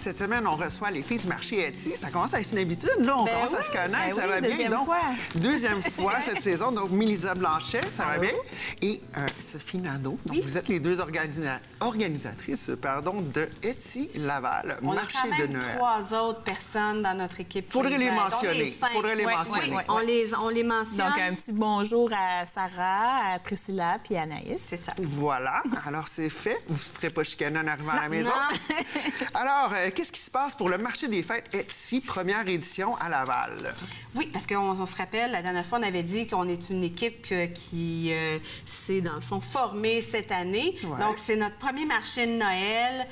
cette semaine, on reçoit les filles du marché Etsy. Ça commence à être une habitude, là. On commence à se connaître, ça va bien. Deuxième fois. Deuxième fois cette saison. Donc, Mélisa Blanchet, ça va bien. Et Sophie Nadeau. Donc, vous êtes les deux organisatrices de Etsy Laval, on marché a quand même de Noël. 3 autres personnes dans notre équipe. Faudrait les mentionner. Oui. On les mentionne. Donc, un petit bonjour à Sarah, à Priscilla puis à Anaïs. C'est ça. Voilà. Alors, c'est fait. Vous ne ferez pas chicaner en arrivant à la maison. Non. Alors, qu'est-ce qui se passe pour le marché des fêtes Etsy, première édition à Laval? Oui, parce qu'on se rappelle, la dernière fois, on avait dit qu'on est une équipe qui s'est, dans le fond, formée cette année. Ouais. Donc, c'est notre premier marché de Noël.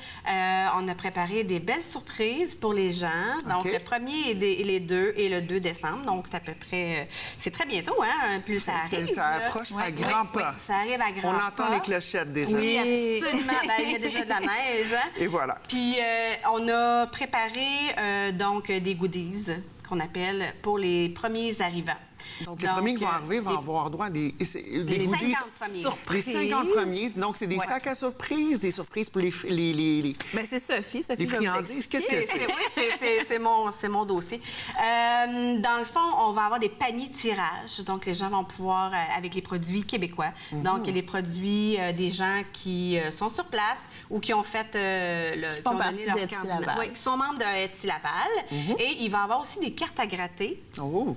On a préparé des belles surprises pour les gens. Donc, OK. le 1er et le 2 décembre. Donc, c'est à peu près... c'est très bientôt, hein? Plus ça arrive. Ça là. approche à Oui, grands pas. oui, ça arrive à grands On pas. entend les clochettes déjà. Oui, absolument. Ben, il y a déjà de la neige. Hein? Et voilà. Puis, on a préparé donc des goodies qu'on appelle pour les premiers arrivants. Donc, les premiers qui vont arriver vont avoir droit à des les goodies 50 premiers. surprises. Les 50 premiers. Donc, c'est des Ouais. sacs à surprise, des surprises pour les Bien, c'est Sophie. Sophie les va vous friandises. Qu'est-ce que c'est? Oui, c'est mon dossier. Dans le fond, on va avoir des paniers de tirage. Donc, les gens vont pouvoir, avec les produits québécois, donc les produits des gens qui sont sur place ou qui ont fait Qui font partie d'Etsy Laval. Oui, qui sont membres de Etsy Laval. Et il va y avoir aussi des cartes à gratter. Oh!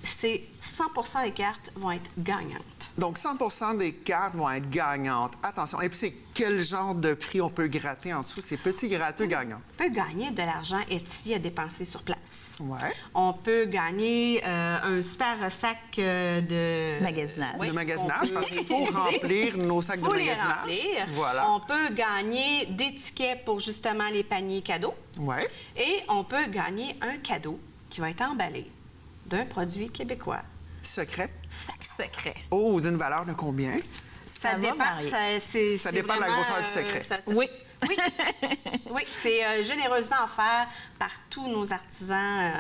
C'est 100% des cartes vont être gagnantes. Donc, 100 des cartes vont être gagnantes. Attention. Et puis, c'est quel genre de prix on peut gratter en dessous? Ces petits gratteux gagnants. On peut gagner de l'argent Etsy à dépenser sur place. Ouais. On peut gagner un super sac de... Magasinage. De magasinage, qu'on peut parce qu'il faut réutiliser. remplir nos sacs de Faut les magasinage. remplir. Voilà. On peut gagner des tickets pour justement les paniers cadeaux. Ouais. Et on peut gagner un cadeau qui va être emballé d'un produit québécois. Secret. Secret. Oh, d'une valeur de combien? Ça va dépend. varier. Ça dépend de la vraiment, grosseur du secret. Oui. Oui, oui, c'est généreusement offert par tous nos artisans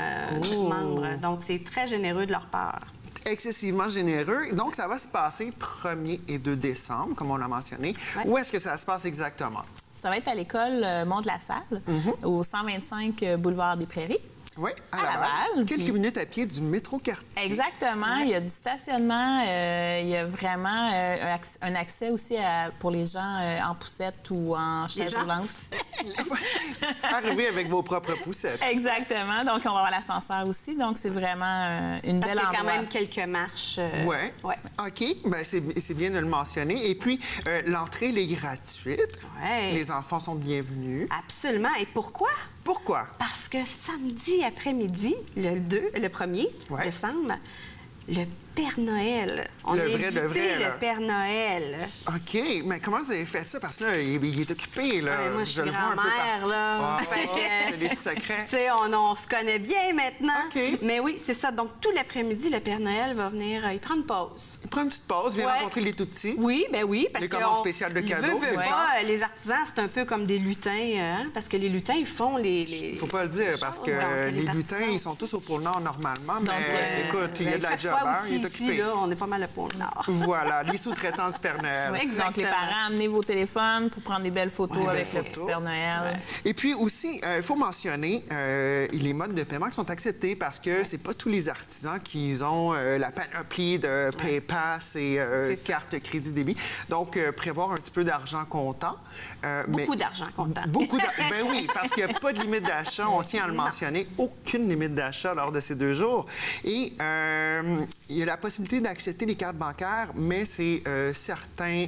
membres. Donc, c'est très généreux de leur part. Excessivement généreux. Donc, ça va se passer 1er et 2 décembre, comme on l'a mentionné. Ouais. Où est-ce que ça se passe exactement? Ça va être à l'école Mont-de-la-Salle, au 125 boulevard des Prairies. Oui, à À Laval. Laval, Quelques puis- minutes à pied du métro quartier. Exactement. Il y a du stationnement. Il y a vraiment un accès aussi pour les gens en poussette ou en chaise gens? roulante. Arrivez avec vos propres poussettes. Exactement. Donc, on va avoir l'ascenseur aussi. Donc, c'est vraiment une Parce belle qu'il y a quand endroit. même quelques marches. Oui. Ouais. OK. Bien, c'est bien de le mentionner. Et puis, l'entrée, elle est gratuite. Ouais. Les enfants sont bienvenus. Absolument. Et pourquoi? Pourquoi? Parce que samedi après-midi, le 1er Ouais. décembre, le Père Noël. On Le a vrai de invité vrai, là. le Père Noël. OK. Mais comment vous avez fait ça? Parce que là, il est occupé, là. Ouais, moi, je suis le vois un peu grand-mère, partout. là. Ah, Fait que, c'est des petits secrets. Tu sais, on se connaît bien maintenant. OK. Mais oui, c'est ça. Donc, tout l'après-midi, le Père Noël va venir, il prend une pause. Il prend une petite pause, vient Ouais. rencontrer les tout-petits. Oui, ben oui, parce Les que commandes spéciales de cadeaux, c'est pas, bon. les artisans, c'est un peu comme des lutins, hein, parce que les lutins, ils font les Faut pas le dire, parce choses. que Donc, les artisans lutins, ils sont tous au pôle Nord normalement. Donc, Mais écoute, il y a de la chaque job, fois hein, aussi, il est ici, occupé. là, on est pas mal le pôle Nord. Voilà, les sous-traitants du Père Noël. Oui. Donc, les Exactement. parents, amenez vos téléphones pour prendre des belles photos Ouais, avec belles le photos. petit Père Noël. Et puis aussi, il faut mentionner les modes de paiement qui sont acceptés parce que c'est pas tous les artisans qui ont la panoplie de PayPass et C'est ça. carte crédit débit. Donc, prévoir un petit peu d'argent comptant. Beaucoup d'argent comptant. Ben oui, parce qu'il n'y a pas de limite d'achat. On tient à le mentionner. Aucune limite d'achat lors de ces 2 jours. Et il y a la possibilité d'accepter les cartes bancaires, mais c'est certains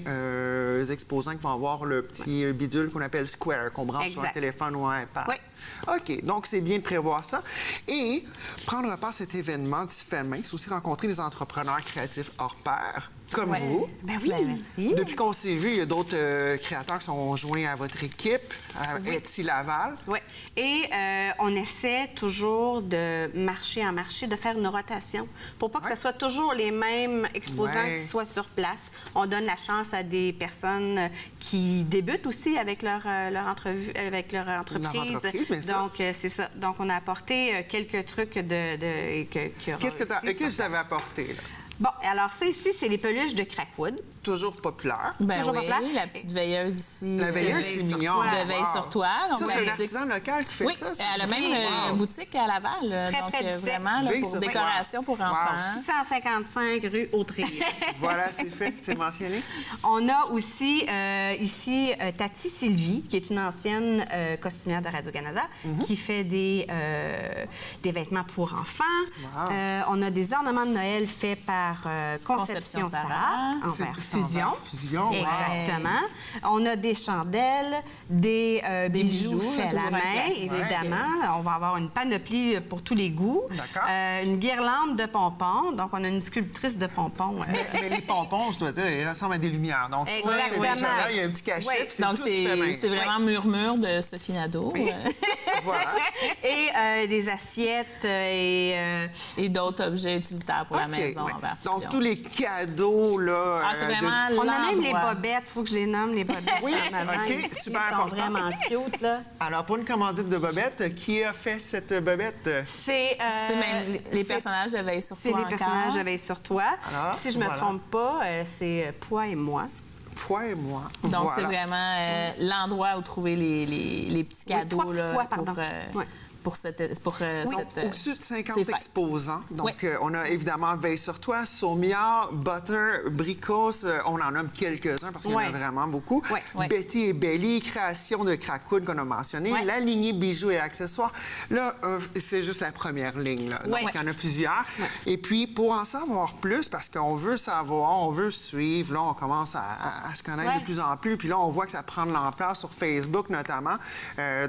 exposants qui vont avoir le petit bidule qu'on appelle Square, qu'on branche sur un Exact. téléphone ou un iPad. Oui. OK, donc c'est bien de prévoir ça. Et prendre part à cet événement du FEMA, c'est aussi rencontrer des entrepreneurs créatifs hors pair, comme Ouais. vous. Ben oui. Ben, merci. Depuis qu'on s'est vu, il y a d'autres créateurs qui sont joints à votre équipe, à Etsy Laval. Oui. Et on essaie toujours de marché en marché, de faire une rotation pour pas que Ouais. ce soit toujours les mêmes exposants Ouais. qui soient sur place. On donne la chance à des personnes qui débutent aussi avec leur entrevue, avec leur entreprise. Leur entreprise, bien sûr. Donc, c'est ça. Donc, on a apporté quelques trucs Qu'est-ce que vous avez apporté, là? Bon, alors ça ici, c'est les peluches de Crackwood. toujours populaire. Ben Toujours oui, populaire. la petite veilleuse ici. La veilleuse, c'est mignon. De veille Wow. sur toi. Donc, Ça, la c'est un boutique- artisan local qui fait Oui, ça. elle a même Wow. boutique à Laval. Très donc, près d'ici. vraiment, là, Veille pour sur- décoration pour Wow. enfants. 655 rue Autry. Voilà, c'est fait, c'est mentionné. On a aussi ici Tati Sylvie, qui est une ancienne costumière de Radio-Canada, qui fait des vêtements pour enfants. Wow. On a des ornements de Noël faits par Conception Conception Sarah, Sarah. en C'est verre en fusion. verre fusion, wow. Exactement. On a des chandelles, des bijoux bijoux, faits à toujours la un main, classique. évidemment. On va avoir une panoplie pour tous les goûts. D'accord. Une guirlande de pompons. Donc, on a une sculptrice de pompons. Mais les pompons, je dois dire, ils ressemblent à des lumières. Donc, ça, c'est Exactement. déjà là, il y a un petit cachet, Oui. puis c'est Donc, tout fait main. c'est vraiment murmure de Sophie Nadeau. Voilà. Et des assiettes Et d'autres objets utilitaires pour la OK, maison oui. en verre Donc, fusion. tous les cadeaux, là... Ah, c'est vraiment On a même les l'endroit. bobettes. Il faut que je les nomme, les bobettes. Oui, en avant. OK, Ici, super Ils sont important. vraiment cute, là. Alors, pour une commandite de bobette, qui a fait cette bobette? C'est C'est même les personnages de Veille sur C'est toi les encore. personnages de Veille sur toi. Alors, Si je me voilà. trompe pas, c'est Pois et moi. Foi et moi. Donc, c'est Voilà. vraiment l'endroit où trouver les petits cadeaux trois petits là, pois, pardon. pour, Ouais. pour cette... Donc, au-dessus de 50 ces fêtes. exposants. Donc, Oui. on a évidemment Veille sur toi, Saumia, Butter, Bricos. On en nomme quelques-uns parce qu'il y en a Ouais. vraiment beaucoup. Ouais. Ouais. Betty et Belly, création de Cracoun qu'on a mentionné. Ouais. La lignée bijoux et accessoires. Là, c'est juste la première ligne. Là. Donc, Ouais. il y en a plusieurs. Et puis, pour en savoir plus, parce qu'on veut savoir, on veut suivre, là, on commence à se connaître Ouais. de plus en plus. Puis là, on voit que ça prend de l'ampleur sur Facebook, notamment.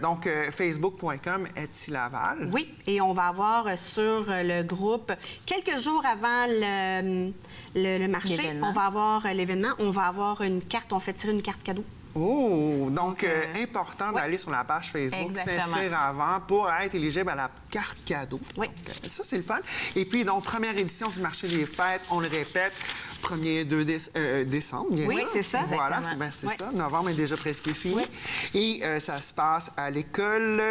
Donc, facebook.com, Etsy Laval. Oui, et on va avoir sur le groupe, quelques jours avant le marché, L'événement. on va avoir l'événement, on va avoir une carte, on fait tirer une carte cadeau. Oh! Donc, important d'aller sur la page Facebook, Exactement. s'inscrire avant pour être éligible à la carte cadeau. Oui. Donc, ça, c'est le fun. Et puis, donc, première édition du marché des fêtes, on le répète, 1er et 2 décembre, bien Oui, sûr. c'est ça. Voilà, Exactement. c'est Oui. ça. Novembre est déjà presque fini. Et ça se passe à l'école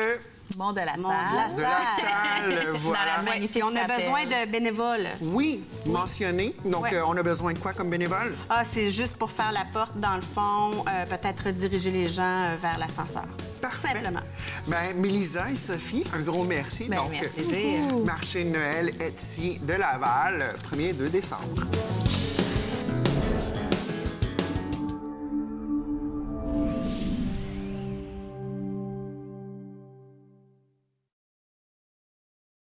Mont de la Mont de la Salle. de la salle. Voilà. Dans la Puis magnifique on a chapelle. besoin de bénévoles. Oui, mentionné. Donc, Ouais. on a besoin de quoi comme bénévole? Ah, c'est juste pour faire la porte, dans le fond, peut-être diriger les gens vers l'ascenseur. Parfait. Tout simplement. Bien, Mélisa et Sophie, un gros merci. Ben, Donc, merci beaucoup. marché de Noël Etsy de Laval, 1er et 2 décembre.